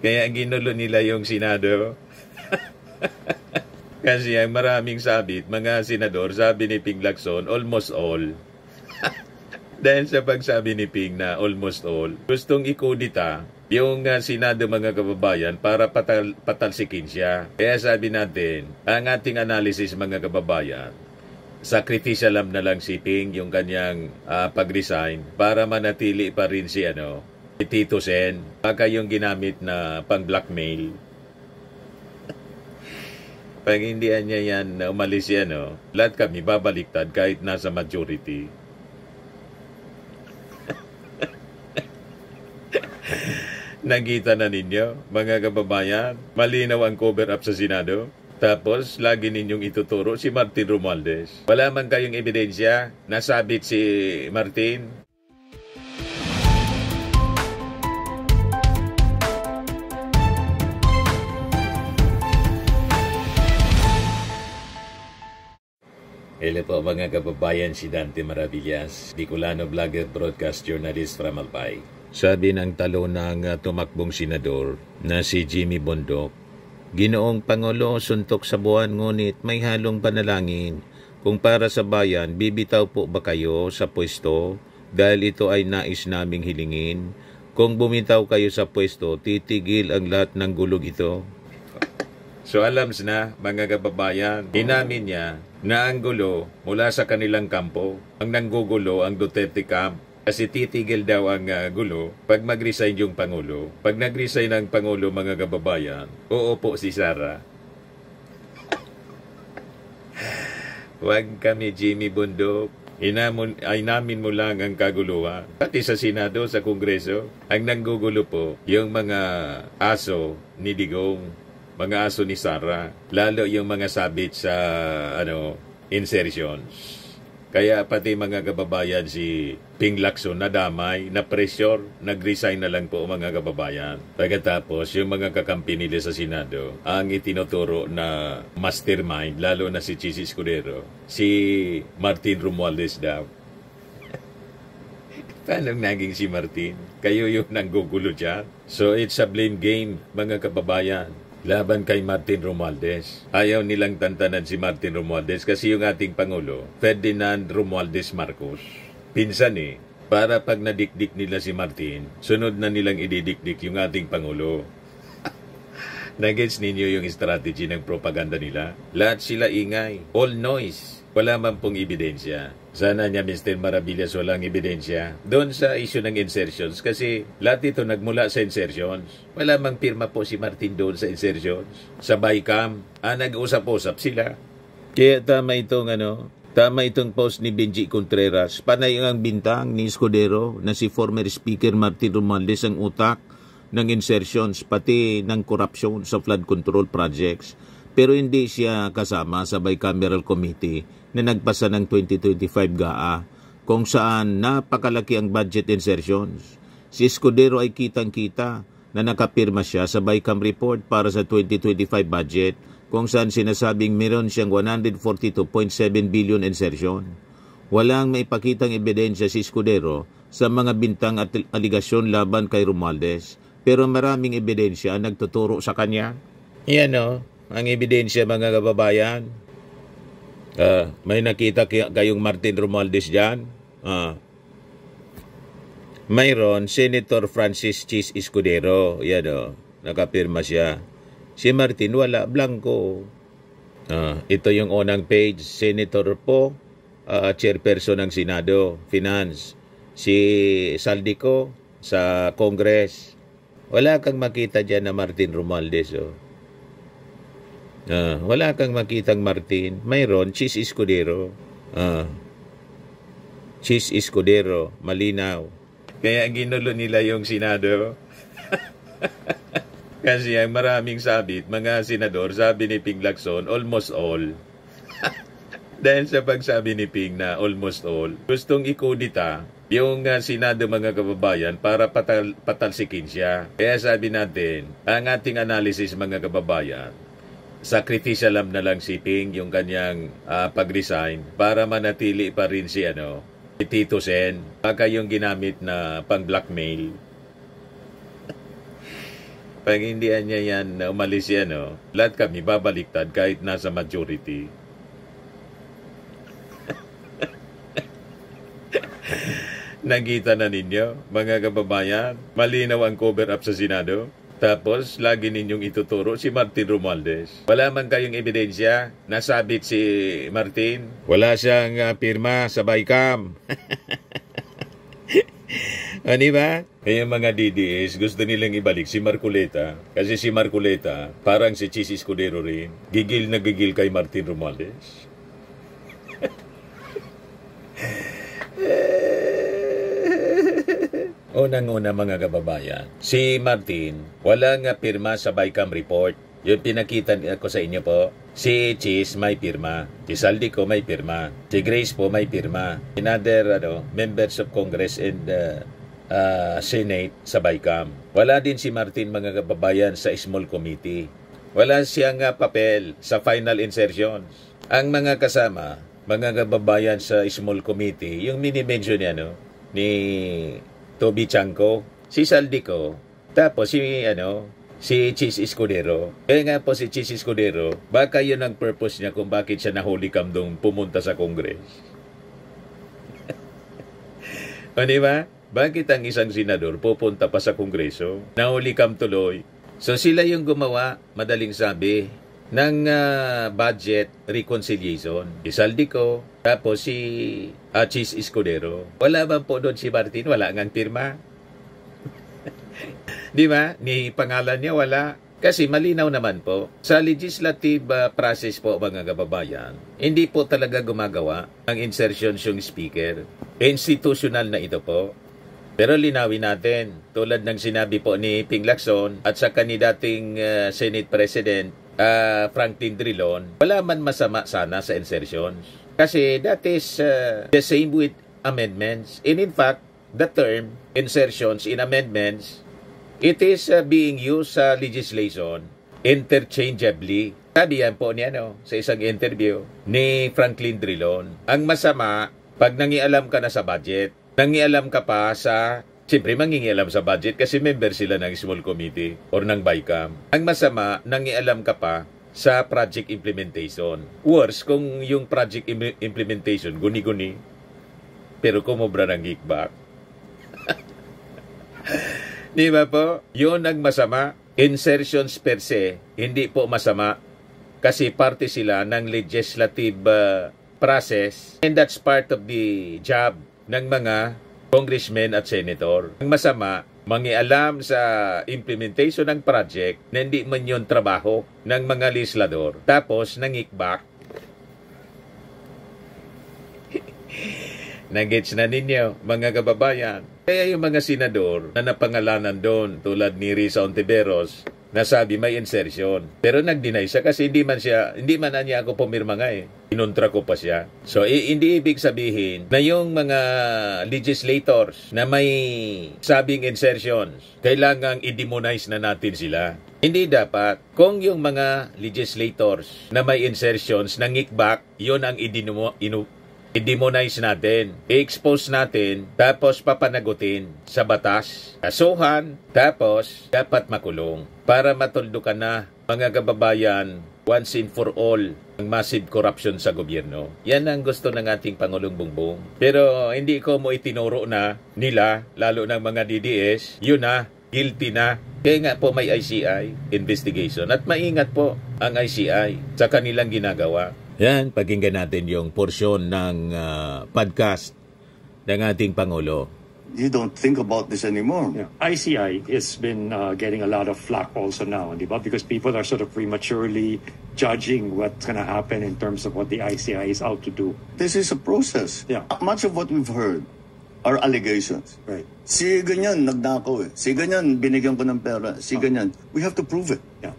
Kaya ginulo nila yung Senado. Kasi ang maraming sabit, mga senador, sabi ni Ping Lacson, almost all. Dahil sa pagsabi ni Ping na almost all, gustong ikudita yung Senado mga kababayan para patalsikin siya. Kaya sabi natin, ang ating analysis mga kababayan, sacrificial na lang si Ping yung kanyang pag-resign para manatili pa rin si Tito Sen. Baka yung ginamit na pang-blackmail. Pag hindi niya yan umalis yan, lahat kami babaliktad kahit nasa majority. Nakita na ninyo, mga kababayan, malinaw ang cover-up sa Senado. Tapos, lagi ninyong ituturo si Martin Romualdez. Wala man kayong ebidensya, nasabit si Martin. Hello po mga kababayan, si Dante Maravillas, Bicolano vlogger, broadcast journalist from Albay. Sabi ng talo ng tumakbong senador na si Jimmy Bondoc, Ginoong Pangulo, suntok sa buwan ngunit may halong panalangin. Kung para sa bayan, bibitaw po ba kayo sa pwesto dahil ito ay nais naming hilingin? Kung bumitaw kayo sa pwesto, titigil ang lahat ng gulog ito. So alam na mga kababayan, inamin niya na ang gulo mula sa kanilang kampo. Ang nanggugulo ang Duterte camp kasi titigil daw ang gulo pag mag-resign yung Pangulo. Pag nag-resign ang Pangulo mga kababayan, uupo si Sara. Huwag kami Jimmy Bondoc. Inamin mo lang ang kaguluhan. Pati sa Senado, sa Kongreso, ang nanggugulo po yung mga aso ni Digong, mga aso ni Sara, lalo yung mga sabit sa insertions. Kaya pati mga kababayan si Ping Lacson nadamay, na pressure, nag-resign na lang po mga kababayan. Pagkatapos yung mga kakampi nila sa Senado, ang itinuturo na mastermind, lalo na si Chis Escudero, si Martin Romualdez daw. Paano naging si Martin? Kayo yung nanggugulo dyan. So it's a blame game mga kababayan. Laban kay Martin Romualdez. Ayaw nilang tantanan si Martin Romualdez kasi yung ating Pangulo, Ferdinand Romualdez Marcos. Pinsan para pag nadikdik nila si Martin, sunod na nilang ididikdik yung ating Pangulo. Nagets ninyo yung strategy ng propaganda nila? Lahat sila ingay, all noise. Wala man pong ebidensya. Sana niya Mr. Maravillas walang ebidensya doon sa issue ng insertions kasi lahat ito nagmula sa insertions. Wala mang pirma po si Martin doon sa insertions. Sa BICAM, nag-usap-usap sila. Kaya tama itong post ni Benji Contreras. Panay ang bintang ni Escudero na si former Speaker Martin Romualdez ang utak ng insertions pati ng corruption sa flood control projects. Pero hindi siya kasama sa bicameral committee na nagpasa ng 2025 GAA kung saan napakalaki ang budget insertions. Si Escudero ay kitang-kita na nakapirma siya sa BICAM report para sa 2025 budget kung saan sinasabing meron siyang 142.7 billion insertion. Walang maipakitang ebidensya si Escudero sa mga bintang at aligasyon laban kay Romualdez. Pero maraming ebidensya ang nagtuturo sa kanya. Yan ang ebidensya mga kababayan. May nakita kayong Martin Romualdez dyan? Mayroon, Senator Francis Chis Escudero. Yan nakapirma siya. Si Martin wala, blanco. Ito yung unang page. Senator po, chairperson ng Senado, Finance. Si Saldico sa Congress. Wala kang makita dyan na Martin Romualdez. Wala kang makitang Martin. Mayroon, Chis Escudero. Chis Escudero, malinaw. Kaya ginulo nila yung Senado. Kasi ang maraming sabit, mga senador, sabi ni Ping Lacson, almost all. Dahil sa pagsabi ni Ping na almost all, gustong ikudita yung Senado mga kababayan para patalsikin siya. Kaya sabi natin, ang ating analysis mga kababayan, sacrificial na lang si Ping yung kanyang pag-resign para manatili pa rin si Tito Sen. Baka yung ginamit na pang-blackmail. Pag hindi niya yan umalis yan, lahat kami babaliktad kahit nasa majority. Nakita na ninyo, mga kababayan, malinaw ang cover up sa Senado. Tapos, lagi ninyong ituturo si Martin Romualdez. Wala man kayong ebidensya, nasabit si Martin. Wala siyang pirma sa BICAM. O, diba? Kaya mga DDS, gusto nilang ibalik si Marcoleta. Kasi si Marcoleta, parang si Chis Escudero rin. Gigil na gigil kay Martin Romualdez. Unang-una mga kababayan, si Martin, walang pirma sa BICAM report. Yun pinakita ko sa inyo po. Si Chis may pirma. Si Saldico may pirma. Si Grace po may pirma. Another members of Congress and Senate sa BICAM. Wala din si Martin mga kababayan sa small committee. Wala siyang papel sa final insertions. Ang mga kasama, mga kababayan sa small committee, yung mini-mention niya, ni Toby Chanco, si Saldico, tapos si Chis Escudero. Kaya nga po si Chis Escudero, baka yun ang purpose niya kung bakit siya nahuli kamdong pumunta sa Congress. O diba? Bakit ang isang senador pupunta pa sa Kongreso? Nahuli kam tuloy. So sila yung gumawa, madaling sabi, ng budget reconciliation. Si Saldico, tapos si Chis Escudero. Wala ba po doon si Martin? Wala ngang pirma. Di ba? Ni pangalan niya wala. Kasi malinaw naman po, sa legislative process po mga kababayan, hindi po talaga gumagawa ang insertions yung speaker. Institutional na ito po. Pero linawin natin, tulad ng sinabi po ni Ping Lacson at sa kanidating Senate President Franklin Drilon, wala man masama sana sa insertions. Kasi that is the same with amendments. And in fact, the term insertions in amendments, it is being used sa legislation interchangeably. Sabi yan po niya sa isang interview ni Franklin Drilon. Ang masama, pag nangialam ka na sa budget, nangialam ka pa sa, siyempre mangingialam sa budget kasi member sila ng small committee or ng BICAM. Ang masama, nangialam ka pa sa project implementation. Worse, kung yung project implementation, guni-guni, pero kumobra ng kickback. Di ba po? Yun ang masama. Insertions per se, hindi po masama kasi parte sila ng legislative process and that's part of the job ng mga congressmen at senator. Ang masama, mangialam sa implementation ng project na hindi man yun trabaho ng mga legislador. Tapos, nangikback. Nagets na ninyo, mga kababayan. Kaya yung mga senador na napangalanan doon, tulad ni Risa Ontiveros, nasabi may insertion. Pero nag-deny siya kasi hindi man niya ako pumirma nga eh. Inuntra ko pa siya. So, hindi ibig sabihin na yung mga legislators na may sabing insertions, kailangang i-demonize na natin sila. Hindi dapat. Kung yung mga legislators na may insertions na ngikback, yun ang i-demonize natin, i-expose natin, tapos papanagutin sa batas, kasuhan, tapos dapat makulong para matuldukan na mga kababayan once and for all ang massive corruption sa gobyerno. Yan ang gusto ng ating Pangulong Bongbong. Pero hindi ko mo itinuro na nila, lalo ng mga DDS, yun na, guilty na. Kaya nga po may ICI investigation at maingat po ang ICI sa kanilang ginagawa. Yan, pakinggan natin yung porsyon ng podcast ng ating Pangulo. You don't think about this anymore. Yeah. ICI has been getting a lot of flack also now, di ba? Because people are sort of prematurely judging what's going to happen in terms of what the ICI is out to do. This is a process. Yeah. Much of what we've heard are allegations. Right. Si ganyan, nagnakaw eh. Si ganyan, binigyan ko ng pera. Si ganyan. We have to prove it. Yeah.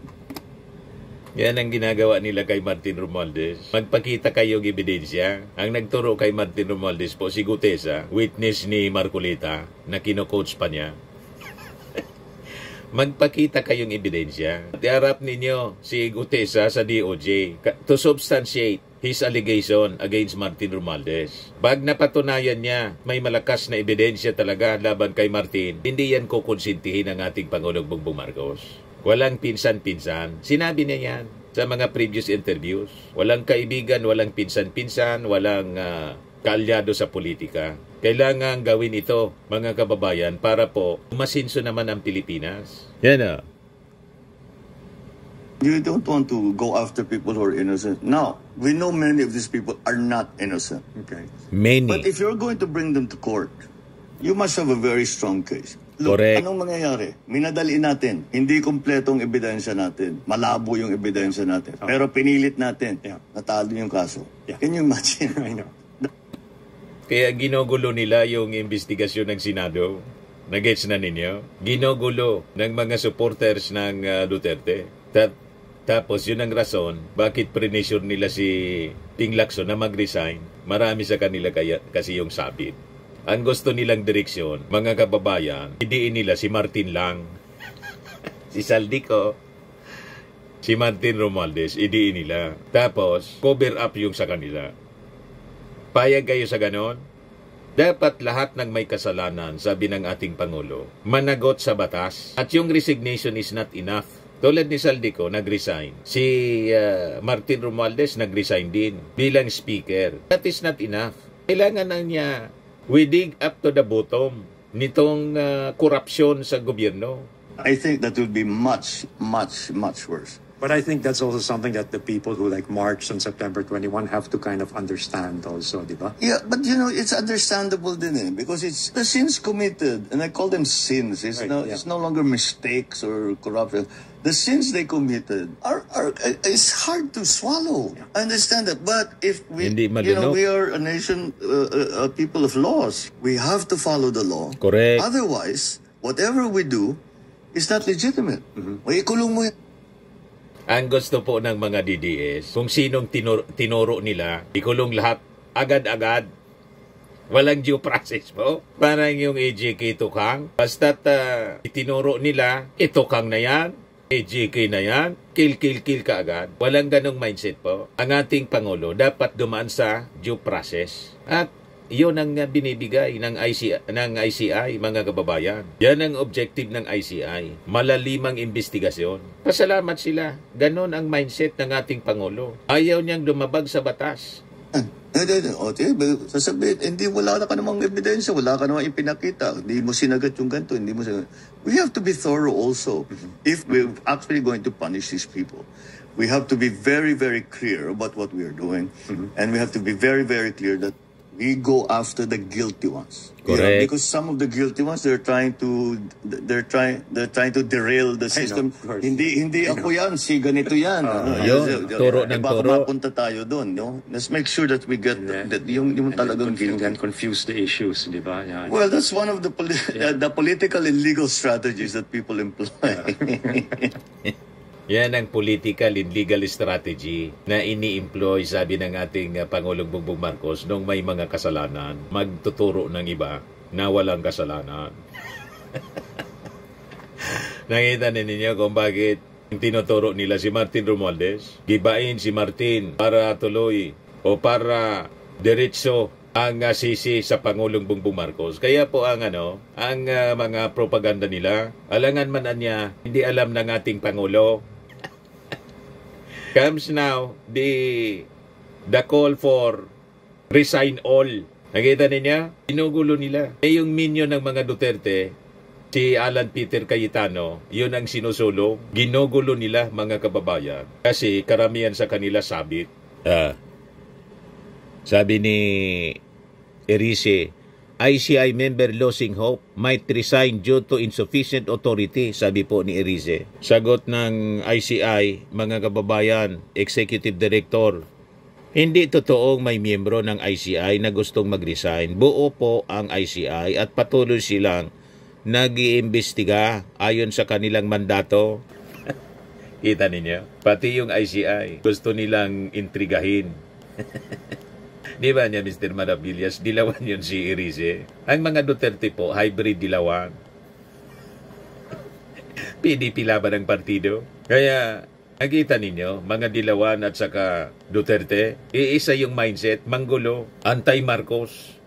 Yan ang ginagawa nila kay Martin Romualdez. Magpakita kayong ebidensya. Ang nagturo kay Martin Romualdez po si Gutesa, witness ni Marcoleta, na kino-coach pa niya. Magpakita kayong ebidensya. Iharap ninyo si Gutesa sa DOJ to substantiate his allegation against Martin Romualdez. Pag napatunayan niya may malakas na ebidensya talaga laban kay Martin, hindi yan kukonsintihin ng ating Pangulong Bongbong Marcos. Walang pinsan-pinsan. Sinabi niya yan sa mga previous interviews. Walang kaibigan, walang pinsan-pinsan, walang kaalyado sa politika. Kailangan gawin ito, mga kababayan, para po umasinso naman ang Pilipinas. Yan o. You don't want to go after people who are innocent. Now, we know many of these people are not innocent. Okay. Many. But if you're going to bring them to court, you must have a very strong case. Look, Correct. anong mangyayari? Minadali natin. Hindi kumpletong ebidensya natin. Malabo yung ebidensya natin. Pero pinilit natin. Yeah. Natalo yung kaso. Yeah. Can you imagine? I know. Kaya ginugulo nila yung investigasyon ng Senado. Nagets na ninyo? Ginugulo ng mga supporters ng Duterte. Tapos yun ang rason bakit pre-measure nila si Ping Lacson na mag-resign. Marami sa kanila kasi yung sabit. Ang gusto nilang direksyon, mga kababayan, idiin nila si Martin lang. Si Saldico, si Martin Romualdez, idiin nila. Tapos, cover up yung sa kanila. Payag kayo sa ganon? Dapat lahat ng may kasalanan, sabi ng ating Pangulo, managot sa batas. At yung resignation is not enough. Tulad ni Saldico, nag-resign. Si Martin Romualdez, nag-resign din bilang speaker. That is not enough. Kailangan na niya, we dig up to the bottom nitong korupsyon sa gobyerno. I think that would be much, much, much worse. But I think that's also something that the people who like marched on September 21 have to kind of understand also, di ba? Yeah, but it's understandable din because it's the sins committed, and I call them sins. It's it's no longer mistakes or corruption. The sins they committed is hard to swallow. I understand that, but if we, we are a nation, a people of laws, we have to follow the law. Correct. Otherwise, whatever we do is not legitimate. Ikulong mo. Ang gusto po ng mga DDS, kung sinong tinuro nila, ikulong lahat agad-agad. Walang due process po. Parang yung AJK tukang. Basta't itinuro nila, itukang na yan, AJK na yan, kill ka agad. Walang ganong mindset po. Ang ating Pangulo dapat dumaan sa due process. At iyon ang binibigay ng ICI, mga kababayan. Yan ang objective ng ICI. Malalimang investigasyon. Pasalamat sila. Ganon ang mindset ng ating Pangulo. Ayaw niyang lumabag sa batas. Sasabihin, hindi, wala ka namang ebidensya, wala ka namang ipinakita, hindi mo sinagat yung ganito, hindi mo sinagat. We have to be thorough also. If we're actually going to punish these people, we have to be very, very clear about what we are doing. And we have to be very, very clear that we go after the guilty ones. Correct. Because some of the guilty ones, they're trying to derail the system. Hindi ako yan, si ganito yan. Turo ng baka turo. mapunta tayo doon, no? Let's make sure that we get that yung talagang guilty. And confuse the issues, di ba? Yeah. Well, that's one of the political and legal strategies that people employ. Yan ang political and legal strategy na ini-employ, sabi ng ating Pangulong Bongbong Marcos, nung may mga kasalanan, magtuturo ng iba na walang kasalanan. Nakita ninyo kung bakit tinuturo nila si Martin Romualdez? Gibain si Martin para tuloy o para diretso ang sisi sa Pangulong Bongbong Marcos. Kaya po ang mga propaganda nila, alangan man niya, hindi alam ng ating Pangulo. Comes now the call for resign all. Nakita niya? Ginugulo nila. Yung minion ng mga Duterte, si Alan Peter Cayetano, yun ang sinusulong. Ginugulo nila, mga kababayan. Kasi karamihan sa kanila sabit. Sabi ni Erice, ICI member losing hope might resign due to insufficient authority, sabi po ni Erice. Sagot ng ICI, mga kababayan, Executive Director, hindi totoong may miyembro ng ICI na gustong mag-resign. Buo po ang ICI at patuloy silang nag-iimbestiga ayon sa kanilang mandato. Kita ninyo? Pati yung ICI, gusto nilang intrigahin. Di ba niya, Mr. Maravillas? Dilawan yun si Erice. Ang mga Duterte po, hybrid dilawan. PDP laban ng partido. Kaya, nakita ninyo, mga dilawan at saka Duterte, iisa yung mindset, manggulo, anti-Marcos.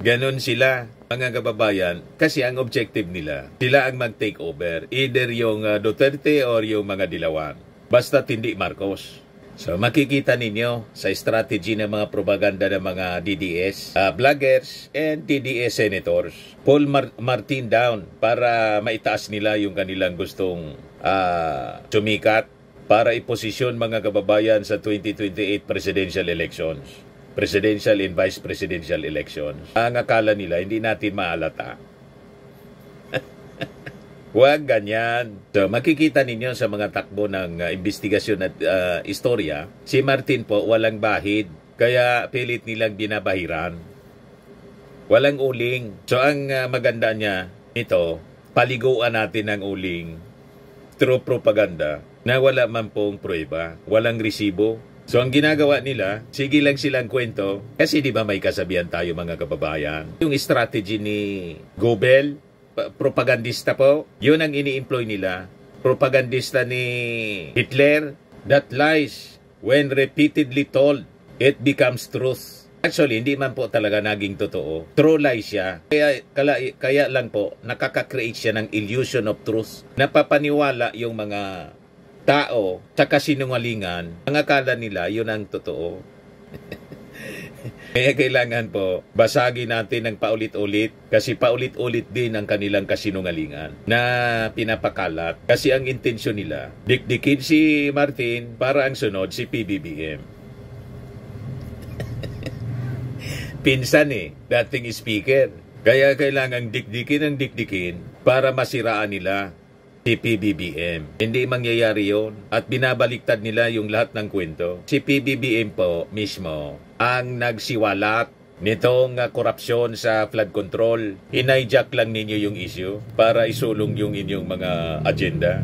Ganon sila. mga kababayan, kasi ang objective nila, sila ang mag-take over. Either yung Duterte or yung mga Dilawan. Basta hindi Marcos. So makikita ninyo sa strategy ng mga propaganda ng mga DDS, vloggers, and DDS senators. Paul Martin down para maitaas nila yung kanilang gustong sumikat para iposisyon mga kababayan sa 2028 presidential elections. Presidential and vice presidential elections. Ang akala nila, hindi natin maalata. Huwag ganyan. So, makikita ninyo sa mga takbo ng investigasyon at istorya, si Martin po walang bahid, kaya pilit nilang binabahiran. Walang uling. So, ang maganda niya, ito, paliguan natin ng uling through propaganda na wala man pong prueba, walang resibo. So, ang ginagawa nila, sige lang silang kwento, kasi di ba may kasabihan tayo mga kababayan? Yung strategy ni Gobel, propagandista po, yun ang ini-employ nila. Propagandista ni Hitler, that lies, when repeatedly told, it becomes truth. Actually, hindi man po talaga naging totoo. True lies siya. Kaya lang po, nakaka-create siya ng illusion of truth. Napapaniwala yung mga tao sa kasinungalingan. Ang akala nila, yun ang totoo. Kaya kailangan po, basagin natin ng paulit-ulit kasi paulit-ulit din ang kanilang kasinungalingan na pinapakalat. Kasi ang intensyon nila, dikdikin si Martin para ang sunod si PBBM. Pinsan dating speaker. Kaya kailangan dikdikin para masiraan nila si PBBM. Hindi mangyayari yon at binabaliktad nila yung lahat ng kwento. Si PBBM po mismo ang nagsiwalat nitong korupsyon sa flood control. Hinayjack lang ninyo yung issue para isulong yung inyong mga agenda.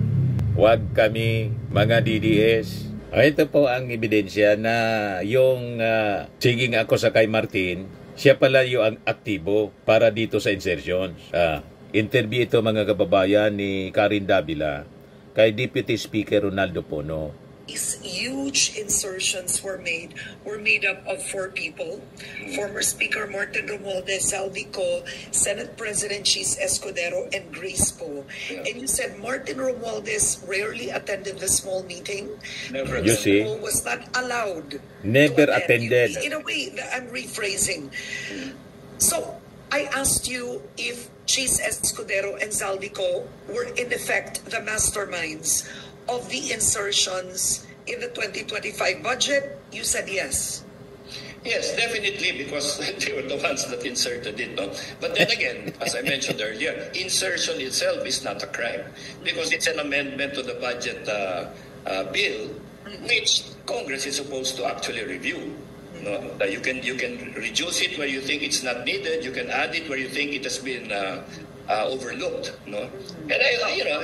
Huwag kami, mga DDS. Ito po ang ebidensya na yung siging ako sa kay Martin, siya pala yung aktibo para dito sa insertions. Interview ito mga kababayan ni Karin Davila kay Deputy Speaker Ronaldo Pono. These huge insertions were made up of 4 people. Former Speaker Martin Romualdez, Saldico, Senate President Chis Escudero, and Grace Poe. Yeah. And you said Martin Romualdez rarely attended the small meeting. Never. You see? Was not allowed. Never attended. In a way, I'm rephrasing. So, I asked you if Chis Escudero and Saldico were in effect the masterminds of the insertions in the 2025 budget. You said yes. Yes, definitely, because they were the ones that inserted it. No? But then again, as I mentioned earlier, insertion itself is not a crime because it's an amendment to the budget bill, which Congress is supposed to actually review. No, you can reduce it where you think it's not needed. You can add it where you think it has been overlooked. No, and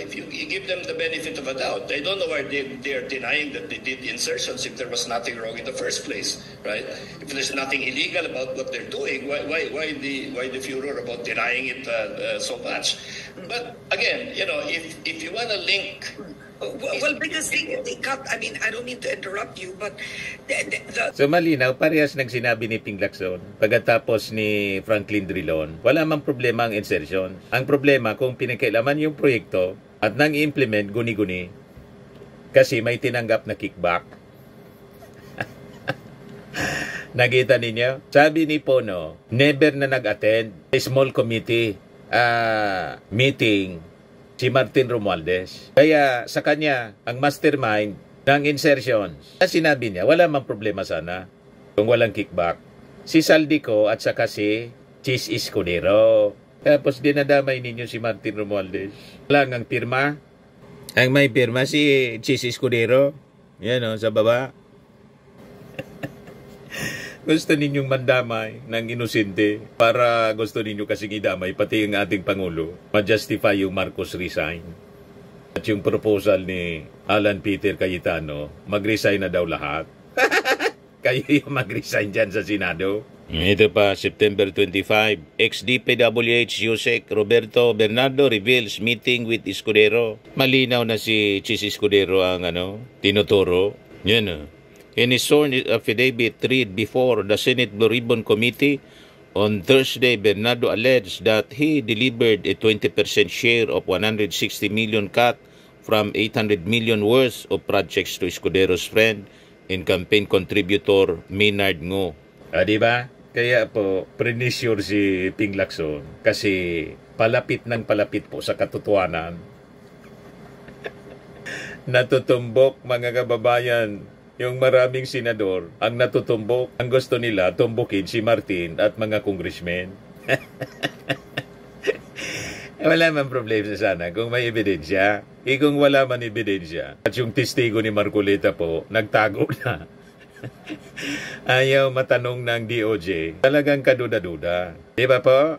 if you give them the benefit of a doubt, I don't know why they're denying that they did insertions if there was nothing wrong in the first place, right? If there's nothing illegal about what they're doing, why the furor about denying it so much? But again, if you want to link. Well, because they cut, I mean, I don't mean to interrupt you, but So malinaw, parehas ng sinabi ni Ping Lacson, pagkatapos ni Franklin Drilon, wala mang problema ang insertion. Ang problema kung pinakailaman yung proyekto at nang i-implement guni-guni kasi may tinanggap na kickback. Nakita ninyo? Sabi ni Pono, never na nag-attend a small committee meeting si Martin Romualdez. Kaya sa kanya, ang mastermind ng insertions. Sinabi niya, wala mang problema sana kung walang kickback. Si Saldico at saka si Chis Escudero. Tapos dinadamay ninyo si Martin Romualdez. Wala ngang pirma. Ang may pirma si Chis Escudero. Yan sa baba. Gusto ninyong mandamay ng inosente para gusto ninyo kasing idamay pati yung ating Pangulo. Ma-justify yung Marcos resign. At yung proposal ni Alan Peter Cayetano, mag-resign na daw lahat. Kayo yung mag-resign dyan sa Senado. Ito pa, September 25, ex-DPWH Yusek Roberto Bernardo reveals meeting with Escudero. Malinaw na si Chis Escudero ang tinuturo. Yan In his sworn affidavit read before the Senate Blue Ribbon Committee On Thursday, Bernardo alleged that he delivered a 20% share of 160 million cut from 800 million worth of projects to Escudero's friend and campaign contributor Maynard Ngo. Diba? Kaya po, pre-sure si Ping Lacson kasi palapit ng palapit po sa katotohanan. Natutumbok, mga kababayan, yung maraming senador, ang natutumbok, ang gusto nila, tumbukin si Martin at mga congressmen. Wala man problema sana kung may ebidensya. Kung wala man ebidensya, at yung testigo ni Marcoleta po, nagtago na. Ayaw matanong ng DOJ, talagang kaduda-duda. Di ba po?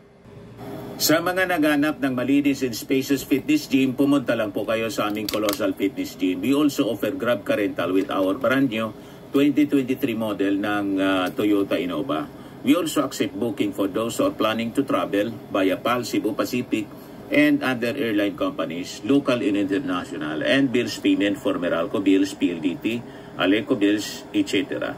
Sa mga naghanap ng malinis and spacious fitness gym, pumunta lang po kayo sa aming Colossal Fitness Gym. We also offer Grab Car Rental with our brand new 2023 model ng Toyota Innova. We also accept booking for those who are planning to travel via PAL, Cebu Pacific, and other airline companies, local and international, and bills payment for Meralco Bills, PLDT, Aleco Bills, etc.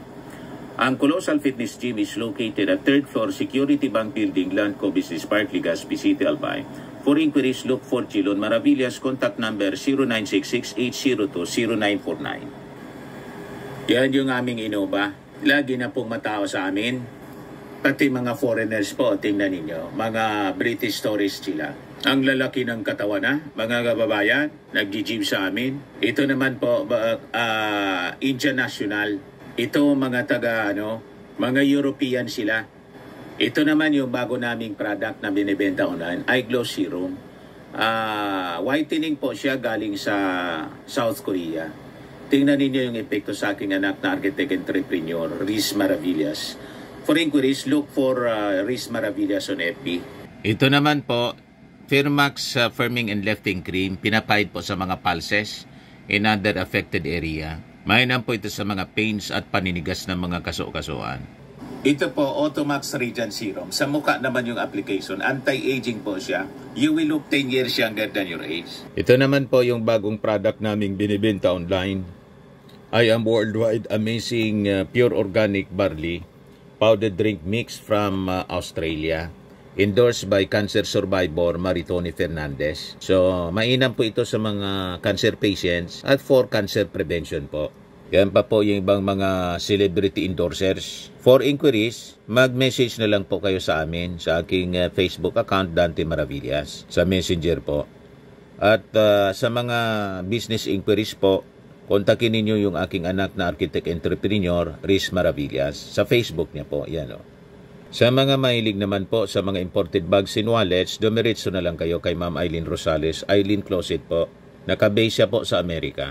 Ang Colossal Fitness Gym is located at 3rd floor Security Bank Building, Landco Business Park, Legazpi City, Albay. For inquiries, look for Chilon Maravillas. Contact number 0966-802-0949. Yan yung aming Innova. Lagi na pong matao sa amin. Pati mga foreigners po, tingnan ninyo. Mga British tourists sila. Ang lalaki ng katawan na, mga kababayan, nag-gym sa amin. Ito naman po, Indian National. Ito mga mga European sila. Ito naman yung bago naming product na binibenta online, Eye Glow Serum. Whitening po siya galing sa South Korea. Tingnan ninyo yung epekto sa aking anak na architect entrepreneur, Riz Maravillas. For inquiries, look for Riz Maravillas on FB. Ito naman po, Firmax Firming and Lifting Cream, pinapahid po sa mga pulses in other affected area. Mainam po ito sa mga pains at paninigas ng mga kaso-kasuan. Ito po, Automax Radiant Serum. Sa mukha naman yung application, anti-aging po siya. You will look 10 years younger than your age. Ito naman po yung bagong product naming binibenta online. I am worldwide amazing pure organic barley powdered drink mix from Australia. Endorsed by cancer survivor Maritoni Fernandez. So, mainam po ito sa mga cancer patients at for cancer prevention po. Yan pa po yung ibang mga celebrity endorsers. For inquiries, mag-message na lang po kayo sa amin sa aking Facebook account, Dante Maravillas, sa Messenger po. At sa mga business inquiries po, kontakin ninyo yung aking anak na architect entrepreneur, Riz Maravillas, sa Facebook niya po. Yan o. Sa mga mahilig naman po sa mga imported bags and wallets, dumiretso na lang kayo kay Ma'am Eileen Rosales, Eileen Closet po. Nakabase siya po sa Amerika.